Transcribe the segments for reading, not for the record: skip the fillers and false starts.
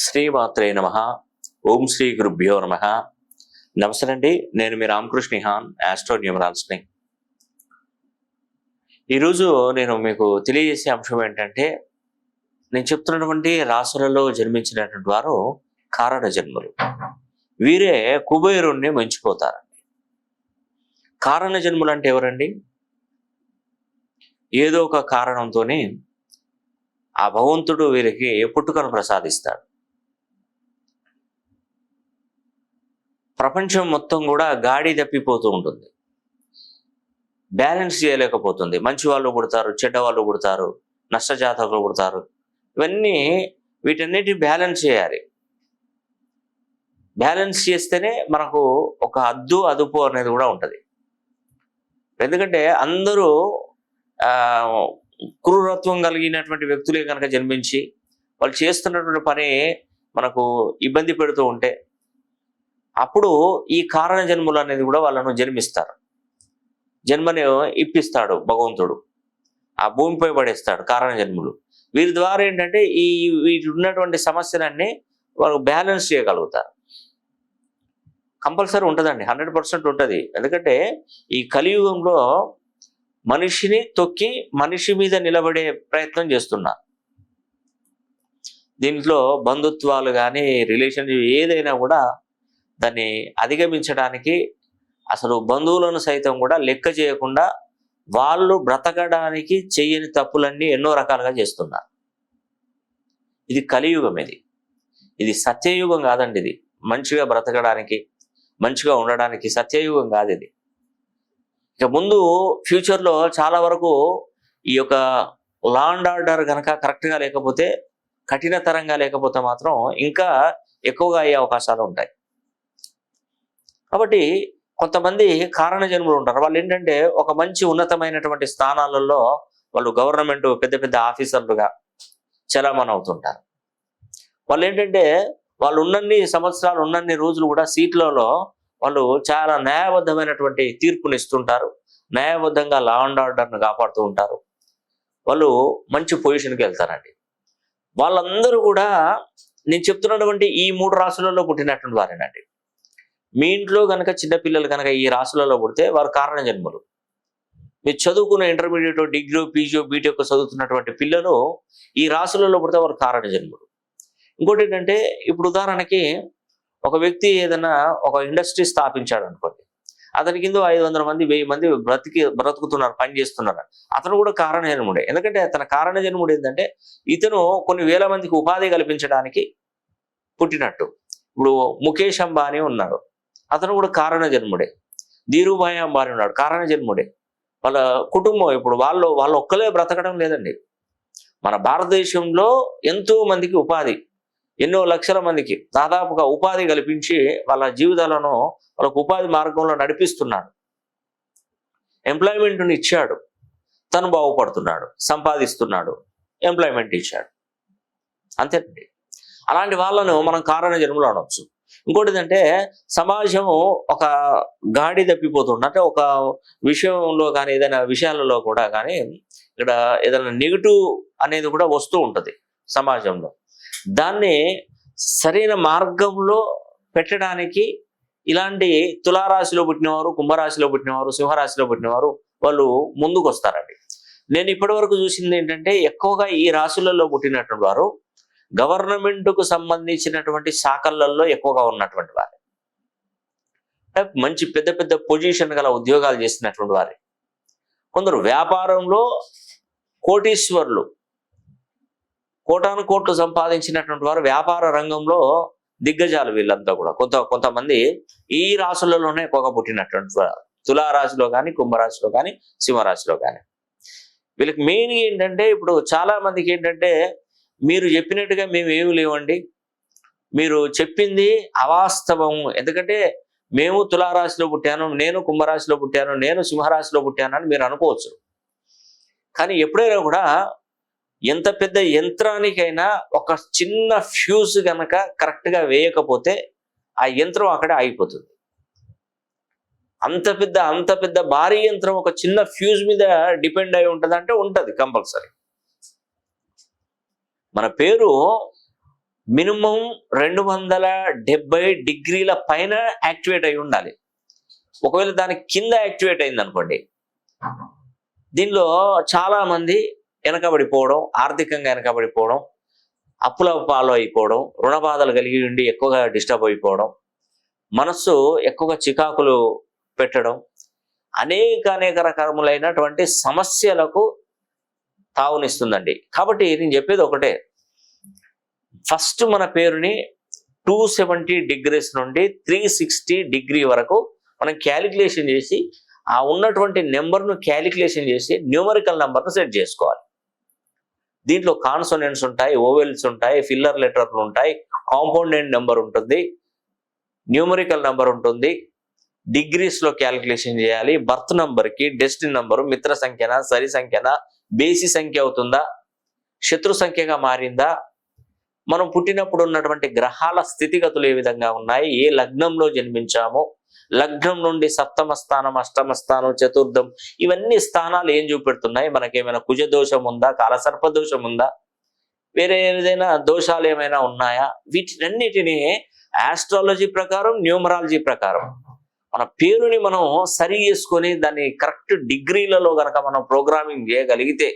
శ్రీమాత్రే నమ. ఓం శ్రీ గురుభ్యో నమ. నమస్తే అండి, నేను మీ రామకృష్ణ హాన్, ఆస్ట్రో న్యూమరాల్స్ని. ఈరోజు నేను మీకు తెలియజేసే అంశం ఏంటంటే, నేను చెప్తున్నటువంటి రాశులలో జన్మించినటువంటి వారు కారణ జన్మలు. వీరే కుబేరుణ్ణి మించిపోతారండి. కారణ జన్మలు అంటే ఎవరండి? ఏదో ఒక కారణంతోనే ఆ భగవంతుడు వీరికి పుట్టుకను ప్రసాదిస్తాడు. ప్రపంచం మొత్తం కూడా గాడి తప్పిపోతూ ఉంటుంది, బ్యాలెన్స్ చేయలేకపోతుంది. మంచి వాళ్ళు పుడతారు, చెడ్డ వాళ్ళు పుడతారు, నష్టజాతకులు పుడతారు. వీటన్నిటి బ్యాలెన్స్ చేయాలి. బ్యాలెన్స్ చేస్తేనే మనకు ఒక అదుపు అనేది కూడా ఉంటుంది. ఎందుకంటే అందరూ క్రూరత్వం కలిగినటువంటి వ్యక్తులే కనుక జన్మించి వాళ్ళు చేస్తున్నటువంటి పని మనకు ఇబ్బంది పెడుతూ ఉంటే, అప్పుడు ఈ కారణ జన్మలు అనేది కూడా వాళ్ళను జన్మిస్తారు. జన్మని ఇప్పిస్తాడు భగవంతుడు, ఆ భూమిపై పడేస్తాడు కారణ జన్మలు. వీరి ద్వారా ఏంటంటే వీటి ఉన్నటువంటి సమస్యలన్నీ వాళ్ళు బ్యాలెన్స్ చేయగలుగుతారు. కంపల్సరీ ఉంటుందండి, 100% ఉంటుంది. ఎందుకంటే ఈ కలియుగంలో మనిషిని తొక్కి మనిషి మీద నిలబడే ప్రయత్నం చేస్తున్నారు. దీంట్లో బంధుత్వాలు కానీ రిలేషన్షిప్ ఏదైనా కూడా దాన్ని అధిగమించడానికి అసలు బంధువులను సైతం కూడా లెక్క చేయకుండా వాళ్ళు బ్రతకడానికి చెయ్యని తప్పులన్నీ ఎన్నో రకాలుగా చేస్తున్నారు. ఇది కలియుగం. ఇది సత్యయుగం కాదండి. ఇది మంచిగా బ్రతకడానికి, మంచిగా ఉండడానికి సత్యయుగం కాదు ఇది. ఇక ముందు ఫ్యూచర్లో చాలా వరకు ఈ యొక్క లా అండ్ ఆర్డర్ కనుక కరెక్ట్గా లేకపోతే, కఠినతరంగా లేకపోతే మాత్రం ఇంకా ఎక్కువగా అయ్యే అవకాశాలు ఉంటాయి. కాబట్టి కొంతమంది కారణ జన్మలు ఉంటారు. వాళ్ళు ఏంటంటే ఒక మంచి ఉన్నతమైనటువంటి స్థానాలలో వాళ్ళు గవర్నమెంట్ పెద్ద పెద్ద ఆఫీసర్లుగా చలామణి అవుతుంటారు. వాళ్ళు ఏంటంటే వాళ్ళు ఉన్నన్ని సంవత్సరాలు ఉన్నన్ని రోజులు కూడా సీట్లలో వాళ్ళు చాలా న్యాయబద్ధమైనటువంటి తీర్పునిస్తుంటారు, న్యాయబద్ధంగా లా అండ్ ఆర్డర్ను కాపాడుతూ ఉంటారు. వాళ్ళు మంచి పొజిషన్కి వెళ్తారండి. వాళ్ళందరూ కూడా నేను చెప్తున్నటువంటి ఈ 3 రాశులలో పుట్టినటువంటి వారేనండి. మీ ఇంట్లో కనుక చిన్నపిల్లలు కనుక ఈ రాశులలో పుడితే వారు కారణ జన్మలు. మీరు చదువుకున్న ఇంటర్మీడియట్, డిగ్రీ, పీజీ, బీటెక్ చదువుతున్నటువంటి పిల్లలు ఈ రాశులలో పుడితే వారు కారణ జన్మలు. ఇంకోటి ఏంటంటే, ఇప్పుడు ఉదాహరణకి ఒక వ్యక్తి ఏదైనా ఒక ఇండస్ట్రీ స్థాపించాడు అనుకోండి, అతని కింద 500 మంది 1000 మంది బ్రతుకుతున్నారు, పని చేస్తున్నారు. అతను కూడా కారణ జన్ముడే. ఎందుకంటే తన కారణ జన్ముడు ఏంటంటే ఇతను కొన్ని వేల మందికి ఉపాధి కల్పించడానికి పుట్టినట్టు. ఇప్పుడు ముఖేష్ అంబానీ ఉన్నాడు, అతను కూడా కారణ జన్ముడే. ధీరుభాయ్ అంబానీ ఉన్నాడు, కారణ జన్ముడే. వాళ్ళ కుటుంబం ఇప్పుడు వాళ్ళు ఒక్కలే బ్రతకడం లేదండి. మన భారతదేశంలో ఎంతో మందికి ఉపాధి, ఎన్నో లక్షల మందికి దాదాపుగా ఉపాధి కల్పించి వాళ్ళ జీవితాలను వాళ్ళకు ఉపాధి మార్గంలో నడిపిస్తున్నాడు. ఎంప్లాయ్మెంట్ని ఇచ్చాడు, తను బాగుపడుతున్నాడు, సంపాదిస్తున్నాడు, ఎంప్లాయ్మెంట్ ఇచ్చాడు. అంతేనండి. అలాంటి వాళ్ళను మనం కారణ జన్మలు అనవచ్చు. ఇంకోటి ఏంటంటే, సమాజం ఒక గాడి తప్పిపోతుంది. అంటే ఒక విషయంలో కానీ ఏదైనా విషయాలలో కూడా కానీ ఇక్కడ ఏదైనా నెగిటివ్ అనేది కూడా వస్తూ ఉంటుంది సమాజంలో. దాన్ని సరైన మార్గంలో పెట్టడానికి ఇలాంటి తులారాశిలో పుట్టినవారు, కుంభరాశిలో పుట్టినవారు, సింహరాశిలో పుట్టినవారు వాళ్ళు ముందుకు వస్తారండి. నేను ఇప్పటి వరకు చూసింది ఏంటంటే, ఎక్కువగా ఈ రాశులలో పుట్టినటువంటి వారు గవర్నమెంట్కు సంబంధించినటువంటి శాఖలలో ఎక్కువగా ఉన్నటువంటి వారు, మంచి పెద్ద పెద్ద పొజిషన్ గల ఉద్యోగాలు చేసినటువంటి వారు. కొందరు వ్యాపారంలో కోటీశ్వర్లు, కోటాను కోట్లు సంపాదించినటువంటి వారు వ్యాపార రంగంలో దిగ్గజాలు. వీళ్ళంతా కూడా కొంతమంది ఈ రాశులలోనే ఎక్కువగా పుట్టినటువంటి వారు, తులారాశిలో కానీ, కుంభరాశిలో కానీ, సింహరాశిలో కానీ. వీళ్ళకి మెయిన్ ఏంటంటే, ఇప్పుడు చాలా మందికి ఏంటంటే, మీరు చెప్పినట్టుగా మేము ఏమి లేవండి, మీరు చెప్పింది అవాస్తవం. ఎందుకంటే మేము తులారాశిలో పుట్టాను, నేను కుంభరాశిలో పుట్టాను, నేను సింహరాశిలో పుట్టాను అని మీరు అనుకోవచ్చు. కానీ ఎప్పుడైనా కూడా ఎంత పెద్ద యంత్రానికైనా ఒక చిన్న ఫ్యూజ్ కనుక కరెక్ట్గా వేయకపోతే ఆ యంత్రం అక్కడే ఆగిపోతుంది. అంత పెద్ద భారీ యంత్రం ఒక చిన్న ఫ్యూజ్ మీద డిపెండ్ అయి ఉంటుంది అంటే ఉంటుంది కంపల్సరీ. మన పేరు మినిమం 270 డిగ్రీల పైన యాక్టివేట్ అయి ఉండాలి. ఒకవేళ దాని కింద యాక్టివేట్ అయింది అనుకోండి, దీనిలో చాలా మంది వెనకబడిపోవడం, ఆర్థికంగా వెనకబడిపోవడం, అప్పుల పాలు అయిపోవడం, రుణ బాధలు కలిగి ఉండి ఎక్కువగా డిస్టర్బ్ అయిపోవడం, మనస్సు ఎక్కువగా చికాకులు పెట్టడం, అనేక రకములైనటువంటి సమస్యలకు తావునిస్తుందండి. కాబట్టి నేను చెప్పేది ఒకటే, ఫస్ట్ మన పేరుని 270 డిగ్రీస్ నుండి 360 డిగ్రీ వరకు మనం క్యాలిక్యులేషన్ చేసి, ఆ ఉన్నటువంటి నెంబర్ను క్యాలిక్యులేషన్ చేసి న్యూమరికల్ నెంబర్ను సెట్ చేసుకోవాలి. దీంట్లో కాన్సోనెంట్స్ ఉంటాయి, ఓవెల్స్ ఉంటాయి, ఫిల్లర్ లెటర్లు ఉంటాయి, కాంపౌండెంట్ నెంబర్ ఉంటుంది, న్యూమరికల్ నెంబర్ ఉంటుంది, డిగ్రీస్లో క్యాలిక్యులేషన్ చేయాలి, బర్త్ నంబర్కి డెస్టినీ నంబరు మిత్ర సంఖ్యనా, సరి సంఖ్యనా, బేసి సంఖ్య అవుతుందా, శత్రు సంఖ్యగా మారిందా, మనం పుట్టినప్పుడు ఉన్నటువంటి గ్రహాల స్థితిగతులు ఏ విధంగా ఉన్నాయి, ఏ లగ్నంలో జన్మించామో, లగ్నం నుండి సప్తమ స్థానం, అష్టమ స్థానం, చతుర్థం, ఇవన్నీ స్థానాలు ఏం చూపెడుతున్నాయి, మనకేమైనా కుజదోషం ఉందా, కాలసర్ప దోషం ఉందా, వేరే ఏదైనా దోషాలు ఏమైనా ఉన్నాయా, వీటినన్నిటినీ ఆస్ట్రాలజీ ప్రకారం, న్యూమరాలజీ ప్రకారం మన పేరుని మనం సరి చేసుకొని దాన్ని కరెక్ట్ డిగ్రీలలో గనక మనం ప్రోగ్రామింగ్ చేయగలిగితే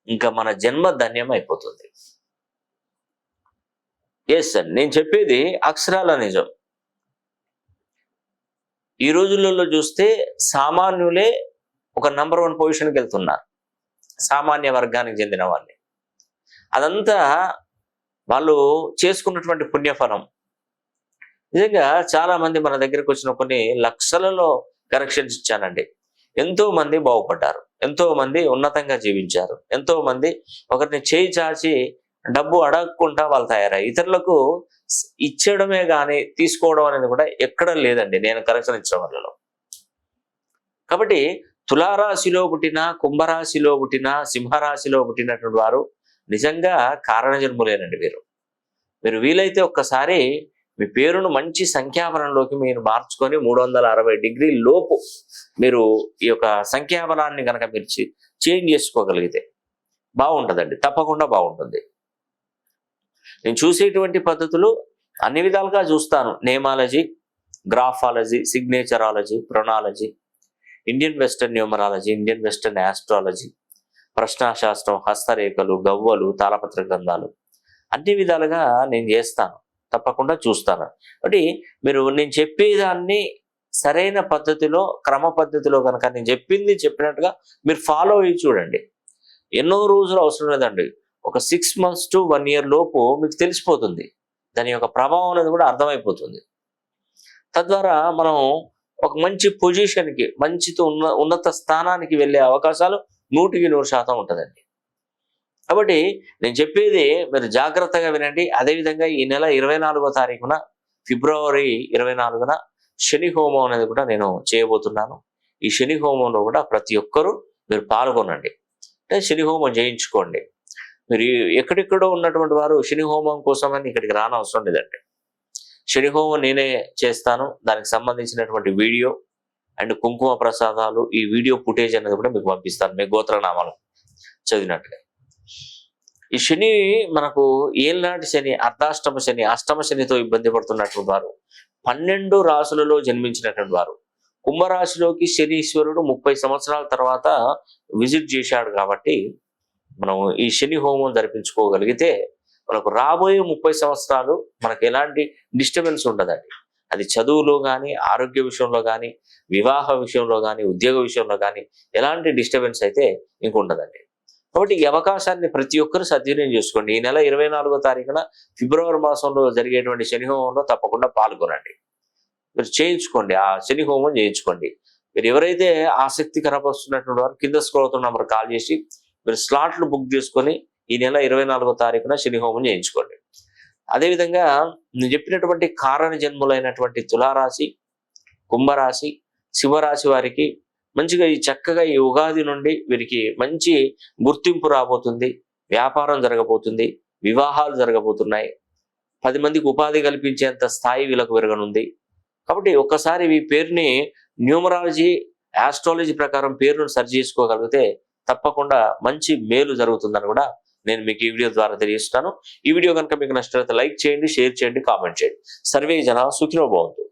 ఇంకా మన జన్మ ధన్యం అయిపోతుంది. ఎస్ అండి, నేను చెప్పేది అక్షరాల నిజం. ఈ రోజులలో చూస్తే సామాన్యులే ఒక నంబర్ 1 పొజిషన్కి వెళ్తున్నారు, సామాన్య వర్గానికి చెందిన వాళ్ళే. అదంతా వాళ్ళు చేసుకున్నటువంటి పుణ్యఫలం. నిజంగా చాలా మంది మన దగ్గరకు వచ్చిన కొన్ని లక్షలలో కరెక్షన్స్ ఇచ్చానండి. ఎంతో మంది బాగుపడ్డారు, ఎంతో మంది ఉన్నతంగా జీవించారు, ఎంతో మంది ఒకరిని చేయి చాచి డబ్బు అడగకుండా వాళ్ళు తయారయ్యారు. ఇతరులకు ఇచ్చడమే కానీ తీసుకోవడం అనేది కూడా ఎక్కడ లేదండి నేను కరెక్షన్ ఇచ్చడం వల్ల. కాబట్టి తులారాశిలో పుట్టిన, కుంభరాశిలో పుట్టిన, సింహరాశిలో పుట్టినటువంటి వారు నిజంగా కారణజన్ములేనండి. మీరు వీలైతే ఒక్కసారి మీ పేరును మంచి సంఖ్యాబలంలోకి మీరు మార్చుకొని 360 డిగ్రీ లోపు మీరు ఈ యొక్క సంఖ్యాబలాన్ని కనుక మీరు చేంజ్ చేసుకోగలిగితే బాగుంటుందండి, తప్పకుండా బాగుంటుంది. నేను చూసేటువంటి పద్ధతులు అన్ని విధాలుగా చూస్తాను. నేమాలజీ, గ్రాఫాలజీ, సిగ్నేచరాలజీ, ప్రొనాలజీ, Indian western numerology, Indian western astrology, ప్రశ్నాశాస్త్రం, హస్తరేఖలు, గవ్వలు, తాళపత్ర గ్రంథాలు, అన్ని విధాలుగా నేను చేస్తాను, తప్పకుండా చూస్తాను. కాబట్టి మీరు నేను చెప్పేదాన్ని సరైన పద్ధతిలో, క్రమ పద్ధతిలో కనుక నేను చెప్పినట్టుగా మీరు ఫాలో అయ్యి చూడండి. ఎన్నో రోజులు అవసరం లేదండి, ఒక 6 months to 1 year లోపు మీకు తెలిసిపోతుంది, దాని యొక్క ప్రభావం అనేది కూడా అర్థమైపోతుంది. తద్వారా మనం ఒక మంచి పొజిషన్కి, ఉన్నత స్థానానికి వెళ్ళే అవకాశాలు 100% ఉంటుందండి. కాబట్టి నేను చెప్పేది మీరు జాగ్రత్తగా వినండి. అదేవిధంగా ఈ నెల 24వ తారీఖున, ఫిబ్రవరి 24న శని హోమం అనేది కూడా నేను చేయబోతున్నాను. ఈ శని హోమంలో కూడా ప్రతి ఒక్కరూ మీరు పాల్గొనండి, అంటే శని హోమం చేయించుకోండి. మీరు ఎక్కడెక్కడో ఉన్నటువంటి వారు శని హోమం కోసమని ఇక్కడికి రానవసరం లేదండి. శని హోమం నేనే చేస్తాను, దానికి సంబంధించినటువంటి వీడియో అండ్ కుంకుమ ప్రసాదాలు, ఈ వీడియో ఫుటేజ్ అనేది కూడా మీకు పంపిస్తాను, మీ గోత్రనామాలు చదివినట్టుగా. ఈ శని మనకు ఏళ్ళనాటి శని, అర్ధాష్టమ శని, అష్టమ శనితో ఇబ్బంది పడుతున్నటువంటి వారు, 12 రాశులలో జన్మించినటువంటి వారు, కుంభరాశిలోకి శనీశ్వరుడు 30 సంవత్సరాల తర్వాత విజిట్ చేశాడు. కాబట్టి మనం ఈ శని హోమం జరిపించుకోగలిగితే మనకు రాబోయే 30 సంవత్సరాలు మనకు ఎలాంటి డిస్టర్బెన్స్ ఉండదండి. అది చదువులో కానీ, ఆరోగ్య విషయంలో కానీ, వివాహ విషయంలో కానీ, ఉద్యోగ విషయంలో కానీ ఎలాంటి డిస్టర్బెన్స్ అయితే ఇంకుండదండి. కాబట్టి ఈ అవకాశాన్ని ప్రతి ఒక్కరు సద్వినియోగం చేసుకోండి. ఈ నెల 24వ తారీఖున ఫిబ్రవరి మాసంలో జరిగేటువంటి శని హోమంలో తప్పకుండా పాల్గొనండి. మీరు చేయించుకోండి, ఆ శని హోమం చేయించుకోండి. మీరు ఎవరైతే ఆసక్తి కనపరుస్తున్నటువంటి వారు కింద స్క్రోల్ అవుతున్న నంబర్ కాల్ చేసి మీరు స్లాట్లు బుక్ చేసుకొని ఈ నెల 24వ తారీఖున శని హోమం చేయించుకోండి. అదేవిధంగా నేను చెప్పినటువంటి కారణ జన్ములైనటువంటి తులారాశి, కుంభరాశి, సింహరాశి వారికి మంచిగా చక్కగా ఈ ఉగాది నుండి వీరికి మంచి గుర్తింపు రాబోతుంది, వ్యాపారం జరగబోతుంది, వివాహాలు జరగబోతున్నాయి, 10 మందికి ఉపాధి కల్పించేంత స్థాయి వీళ్ళకు పెరగనుంది. కాబట్టి ఒక్కసారి ఈ పేరుని న్యూమరాలజీ, ఆస్ట్రాలజీ ప్రకారం పేరును సరి చేసుకోగలిగితే తప్పకుండా మంచి మేలు జరుగుతుందని కూడా నేను మీకు ఈ వీడియో ద్వారా తెలియజేస్తాను. ఈ వీడియో కనుక మీకు నచ్చినట్లయితే లైక్ చేయండి, షేర్ చేయండి, కామెంట్ చేయండి. సర్వే జన సుఖినో భవంతు.